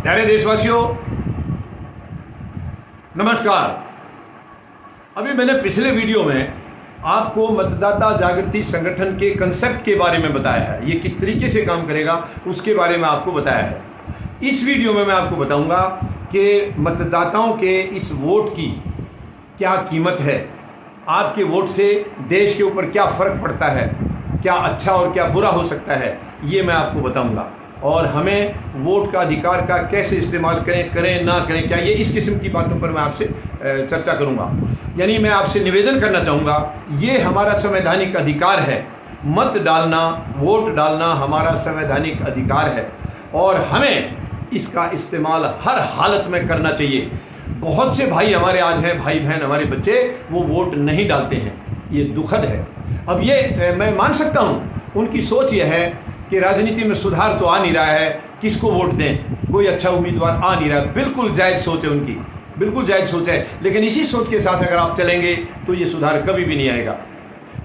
प्यारे देशवासियों, नमस्कार। अभी मैंने पिछले वीडियो में आपको मतदाता जागृति संगठन के कंसेप्ट के बारे में बताया है, ये किस तरीके से काम करेगा उसके बारे में आपको बताया है। इस वीडियो में मैं आपको बताऊंगा कि मतदाताओं के इस वोट की क्या कीमत है, आपके वोट से देश के ऊपर क्या फ़र्क पड़ता है, क्या अच्छा और क्या बुरा हो सकता है, ये मैं आपको बताऊंगा। और हमें वोट का अधिकार का कैसे इस्तेमाल करें ना करें, क्या ये इस किस्म की बातों पर मैं आपसे चर्चा करूंगा। यानी मैं आपसे निवेदन करना चाहूँगा, ये हमारा संवैधानिक अधिकार है, मत डालना, वोट डालना हमारा संवैधानिक अधिकार है और हमें इसका इस्तेमाल हर हालत में करना चाहिए। बहुत से भाई हमारे आज हैं, भाई बहन हमारे बच्चे, वो वोट नहीं डालते हैं, ये दुखद है। अब ये मैं मान सकता हूँ, उनकी सोच ये है कि राजनीति में सुधार तो आ नहीं रहा है, किसको वोट दें, कोई अच्छा उम्मीदवार आ नहीं रहा। बिल्कुल जायज़ सोच है उनकी, बिल्कुल जायज़ सोच है, लेकिन इसी सोच के साथ अगर आप चलेंगे तो ये सुधार कभी भी नहीं आएगा।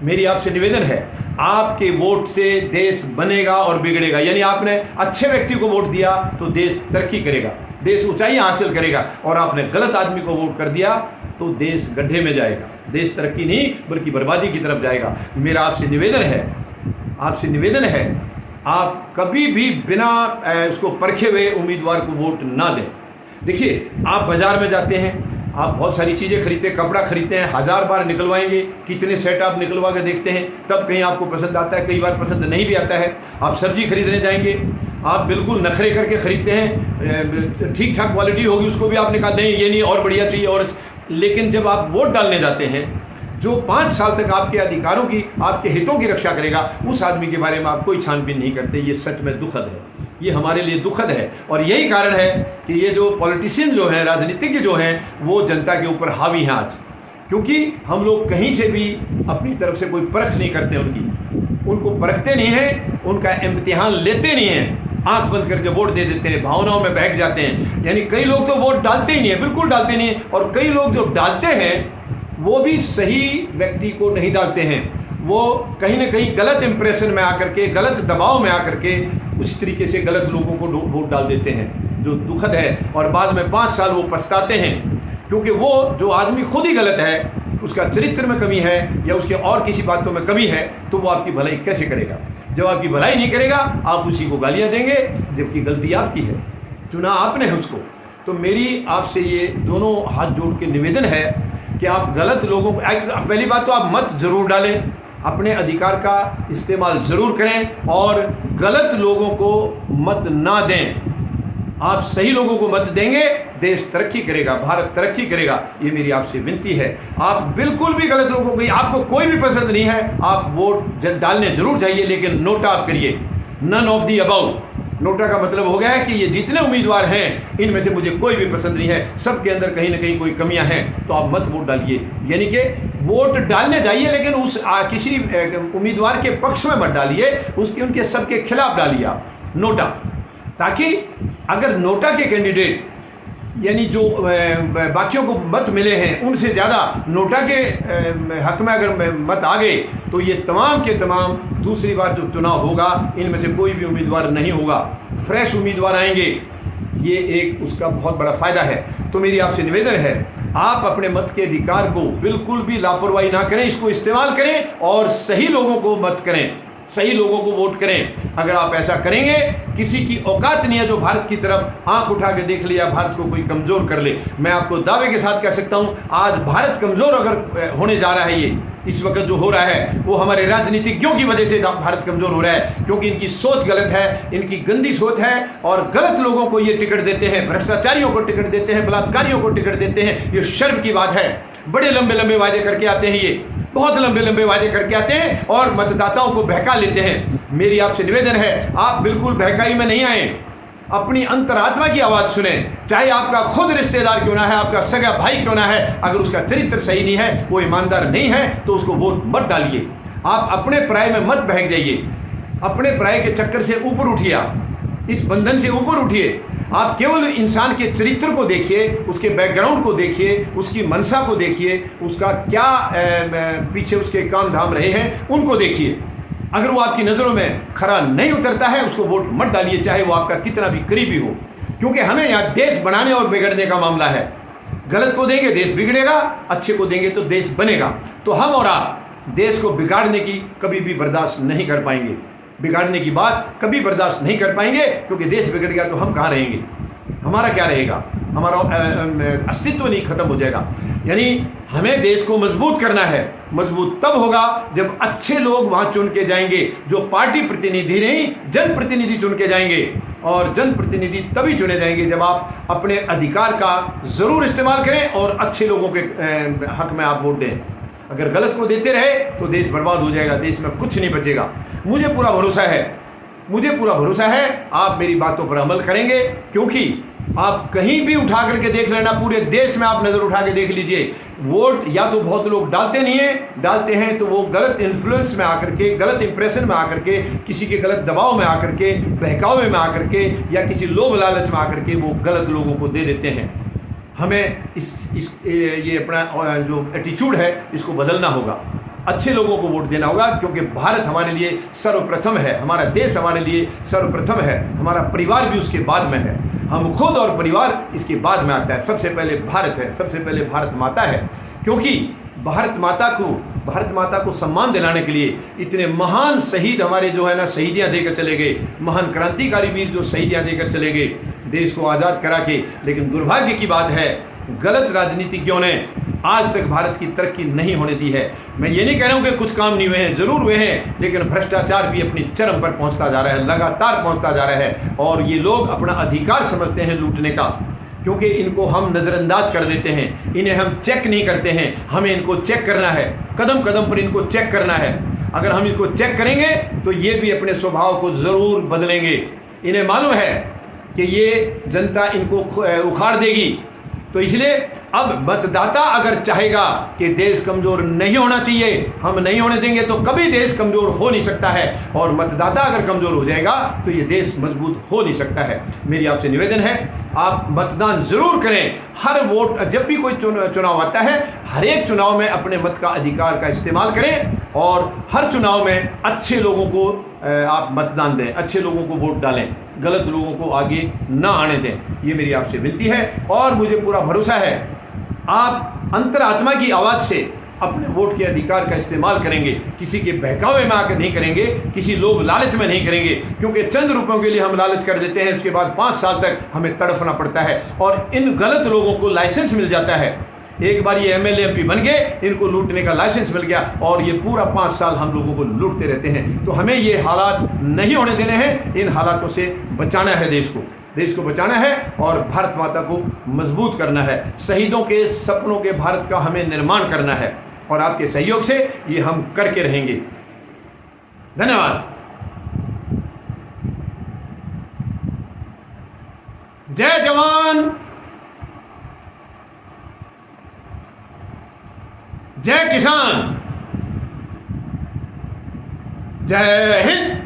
मेरी आपसे निवेदन है, आपके वोट से देश बनेगा और बिगड़ेगा। यानी आपने अच्छे व्यक्ति को वोट दिया तो देश तरक्की करेगा, देश ऊंचाइयां हासिल करेगा, और आपने गलत आदमी को वोट कर दिया तो देश गड्ढे में जाएगा, देश तरक्की नहीं बल्कि बर्बादी की तरफ जाएगा। मेरा आपसे निवेदन है, आप कभी भी बिना उसको परखे हुए उम्मीदवार को वोट ना दें। देखिए, आप बाज़ार में जाते हैं, आप बहुत सारी चीज़ें खरीदते हैं, कपड़ा खरीदते हैं, 1000 बार निकलवाएंगे, कितने सेट आप निकलवा के देखते हैं, तब कहीं आपको पसंद आता है, कई बार पसंद नहीं भी आता है। आप सब्जी खरीदने जाएंगे, आप बिल्कुल नखरे करके खरीदते हैं, ठीक ठाक क्वालिटी होगी उसको भी आप निकाल दें, ये नहीं और बढ़िया चाहिए और। लेकिन जब आप वोट डालने जाते हैं, जो 5 साल तक आपके अधिकारों की, आपके हितों की रक्षा करेगा, उस आदमी के बारे में आप कोई छानबीन नहीं करते। ये सच में दुखद है, ये हमारे लिए दुखद है। और यही कारण है कि ये जो पॉलिटिशियन जो हैं, राजनीतिज्ञ जो हैं, वो जनता के ऊपर हावी हैं आज, क्योंकि हम लोग कहीं से भी अपनी तरफ से कोई परख नहीं करते, उनको परखते नहीं हैं, उनका इम्तिहान लेते नहीं हैं, आंख बंद करके वोट दे देते हैं, भावनाओं में बहक जाते हैं। यानी कई लोग तो वोट डालते ही नहीं है, बिल्कुल डालते नहीं है, और कई लोग जो डालते हैं वो भी सही व्यक्ति को नहीं डालते हैं, वो कहीं ना कहीं गलत इंप्रेशन में आकर के, गलत दबाव में आकर के उस तरीके से गलत लोगों को वोट डाल देते हैं, जो दुखद है। और बाद में 5 साल वो पछताते हैं, क्योंकि वो जो आदमी खुद ही गलत है, उसका चरित्र में कमी है या उसके और किसी बातों में कमी है, तो वो आपकी भलाई कैसे करेगा। जब आपकी भलाई नहीं करेगा, आप उसी को गालियाँ देंगे, जबकि गलती आपकी है, चुना आपने है उसको। तो मेरी आपसे ये दोनों हाथ जोड़ के निवेदन है कि आप गलत लोगों को, पहली बात तो आप मत ज़रूर डालें, अपने अधिकार का इस्तेमाल ज़रूर करें और गलत लोगों को मत ना दें। आप सही लोगों को मत देंगे, देश तरक्की करेगा, भारत तरक्की करेगा। ये मेरी आपसे विनती है। आप बिल्कुल भी गलत लोगों को, आपको कोई भी पसंद नहीं है, आप वोट डालने जरूर जाइए, लेकिन नोटा आप करिए, none of the above. NOTA का मतलब हो गया है कि ये जितने उम्मीदवार हैं, इनमें से मुझे कोई भी पसंद नहीं है, सबके अंदर कहीं ना कहीं कोई कमियां हैं, तो आप मत वोट डालिए। यानी कि वोट डालने जाइए, लेकिन उस किसी उम्मीदवार के पक्ष में मत डालिए, उनके सबके खिलाफ डालिए आप नोटा, ताकि अगर नोटा के कैंडिडेट यानी जो बाकियों को मत मिले हैं, उनसे ज़्यादा नोटा के हक में अगर मत आ गए, तो ये तमाम के तमाम दूसरी बार जो चुनाव होगा, इनमें से कोई भी उम्मीदवार नहीं होगा, फ्रेश उम्मीदवार आएंगे। ये एक उसका बहुत बड़ा फ़ायदा है। तो मेरी आपसे निवेदन है, आप अपने मत के अधिकार को बिल्कुल भी लापरवाही ना करें, इसको इस्तेमाल करें और सही लोगों को मत करें, सही लोगों को वोट करें। अगर आप ऐसा करेंगे, किसी की औकात नहीं है जो भारत की तरफ आंख उठा के देख लिया, भारत को कोई कमज़ोर कर ले। मैं आपको दावे के साथ कह सकता हूं, आज भारत कमज़ोर अगर होने जा रहा है, ये इस वक्त जो हो रहा है, वो हमारे राजनीतिज्ञों की वजह से भारत कमज़ोर हो रहा है, क्योंकि इनकी सोच गलत है, इनकी गंदी सोच है, और गलत लोगों को ये टिकट देते हैं, भ्रष्टाचारियों को टिकट देते हैं, बलात्कारियों को टिकट देते हैं। ये शर्म की बात है। बड़े लंबे लंबे वादे करके आते हैं, ये बहुत लंबे लंबे वादे करके आते हैं और मतदाताओं को बहका लेते हैं। मेरी आपसे निवेदन है, आप बिल्कुल बहकाई में नहीं आए, अपनी अंतरात्मा की आवाज़ सुने। चाहे आपका खुद रिश्तेदार क्यों ना है, आपका सगा भाई क्यों ना है, अगर उसका चरित्र सही नहीं है, वो ईमानदार नहीं है, तो उसको वोट मत डालिए। आप अपने पराये में मत बहक जाइए, अपने पराये के चक्कर से ऊपर उठिए, इस बंधन से ऊपर उठिए। आप केवल इंसान के चरित्र को देखिए, उसके बैकग्राउंड को देखिए, उसकी मनसा को देखिए, उसका क्या पीछे उसके काम धाम रहे हैं, उनको देखिए। अगर वो आपकी नज़रों में खरा नहीं उतरता है, उसको वोट मत डालिए, चाहे वो आपका कितना भी करीबी हो। क्योंकि हमें यहाँ देश बनाने और बिगड़ने का मामला है। गलत को देंगे देश बिगड़ेगा, अच्छे को देंगे तो देश बनेगा। तो हम और आप देश को बिगाड़ने की कभी भी बर्दाश्त नहीं कर पाएंगे, बिगाड़ने की बात कभी बर्दाश्त नहीं कर पाएंगे, क्योंकि देश बिगड़ गया तो हम कहाँ रहेंगे, हमारा क्या रहेगा, हमारा अस्तित्व नहीं, खत्म हो जाएगा। यानी हमें देश को मजबूत करना है। मजबूत तब होगा जब अच्छे लोग वहाँ चुन के जाएंगे, जो पार्टी प्रतिनिधि नहीं जनप्रतिनिधि चुन के जाएंगे। और जनप्रतिनिधि तभी चुने जाएंगे जब आप अपने अधिकार का ज़रूर इस्तेमाल करें और अच्छे लोगों के हक में आप वोट दें। अगर गलत को देते रहे तो देश बर्बाद हो जाएगा, देश में कुछ नहीं बचेगा। मुझे पूरा भरोसा है आप मेरी बातों पर अमल करेंगे, क्योंकि आप कहीं भी उठा करके देख लेना, पूरे देश में आप नज़र उठा के देख लीजिए, वोट या तो बहुत लोग डालते नहीं हैं, डालते हैं तो वो गलत इन्फ्लुएंस में आकर के, गलत इंप्रेशन में आकर के, किसी के गलत दबाव में आकर के, बहकावे में आकर के, या किसी लोभ लालच में आकर के वो गलत लोगों को दे देते हैं। हमें ये अपना जो एटीट्यूड है इसको बदलना होगा, अच्छे लोगों को वोट देना होगा, क्योंकि भारत हमारे लिए सर्वप्रथम है, हमारा देश हमारे लिए सर्वप्रथम है, हमारा परिवार भी उसके बाद में है, हम खुद और परिवार इसके बाद में आता है। सबसे पहले भारत है, सबसे पहले भारत माता है, क्योंकि भारत माता को सम्मान दिलाने के लिए इतने महान शहीद हमारे जो है ना शहीदियाँ देकर चले गए, महान क्रांतिकारी वीर जो शहीदियाँ देकर चले गए देश को आज़ाद करा के। लेकिन दुर्भाग्य की बात है, गलत राजनीतिज्ञों ने आज तक भारत की तरक्की नहीं होने दी है। मैं ये नहीं कह रहा हूँ कि कुछ काम नहीं हुए हैं, ज़रूर हुए हैं, लेकिन भ्रष्टाचार भी अपनी चरम पर पहुँचता जा रहा है, लगातार पहुँचता जा रहा है। और ये लोग अपना अधिकार समझते हैं लूटने का, क्योंकि इनको हम नज़रअंदाज कर देते हैं, इन्हें हम चेक नहीं करते हैं। हमें इनको चेक करना है, कदम कदम पर इनको चेक करना है। अगर हम इनको चेक करेंगे तो ये भी अपने स्वभाव को ज़रूर बदलेंगे। इन्हें मालूम है कि ये जनता इनको उखाड़ देगी, तो इसलिए अब मतदाता अगर चाहेगा कि देश कमज़ोर नहीं होना चाहिए, हम नहीं होने देंगे तो कभी देश कमज़ोर हो नहीं सकता है। और मतदाता अगर कमज़ोर हो जाएगा तो ये देश मजबूत हो नहीं सकता है। मेरी आपसे निवेदन है, आप मतदान ज़रूर करें। हर वोट, जब भी कोई चुनाव आता है, हर एक चुनाव में अपने मत का अधिकार का इस्तेमाल करें और हर चुनाव में अच्छे लोगों को आप मतदान दें, अच्छे लोगों को वोट डालें, गलत लोगों को आगे ना आने दें। ये मेरी आपसे विनती है। और मुझे पूरा भरोसा है आप अंतरात्मा की आवाज़ से अपने वोट के अधिकार का इस्तेमाल करेंगे, किसी के बहकावे में आकर नहीं करेंगे, किसी लोभ लालच में नहीं करेंगे, क्योंकि चंद रुपयों के लिए हम लालच कर देते हैं, उसके बाद 5 साल तक हमें तड़फना पड़ता है और इन गलत लोगों को लाइसेंस मिल जाता है। एक बार ये MLA MP बन गए, इनको लूटने का लाइसेंस मिल गया और ये पूरा 5 साल हम लोगों को लूटते रहते हैं। तो हमें ये हालात नहीं होने देने हैं, इन हालातों से बचाना है, देश को बचाना है और भारत माता को मजबूत करना है। शहीदों के सपनों के भारत का हमें निर्माण करना है और आपके सहयोग से ये हम करके रहेंगे। धन्यवाद। जय जवान, जय किसान, जय हिंद।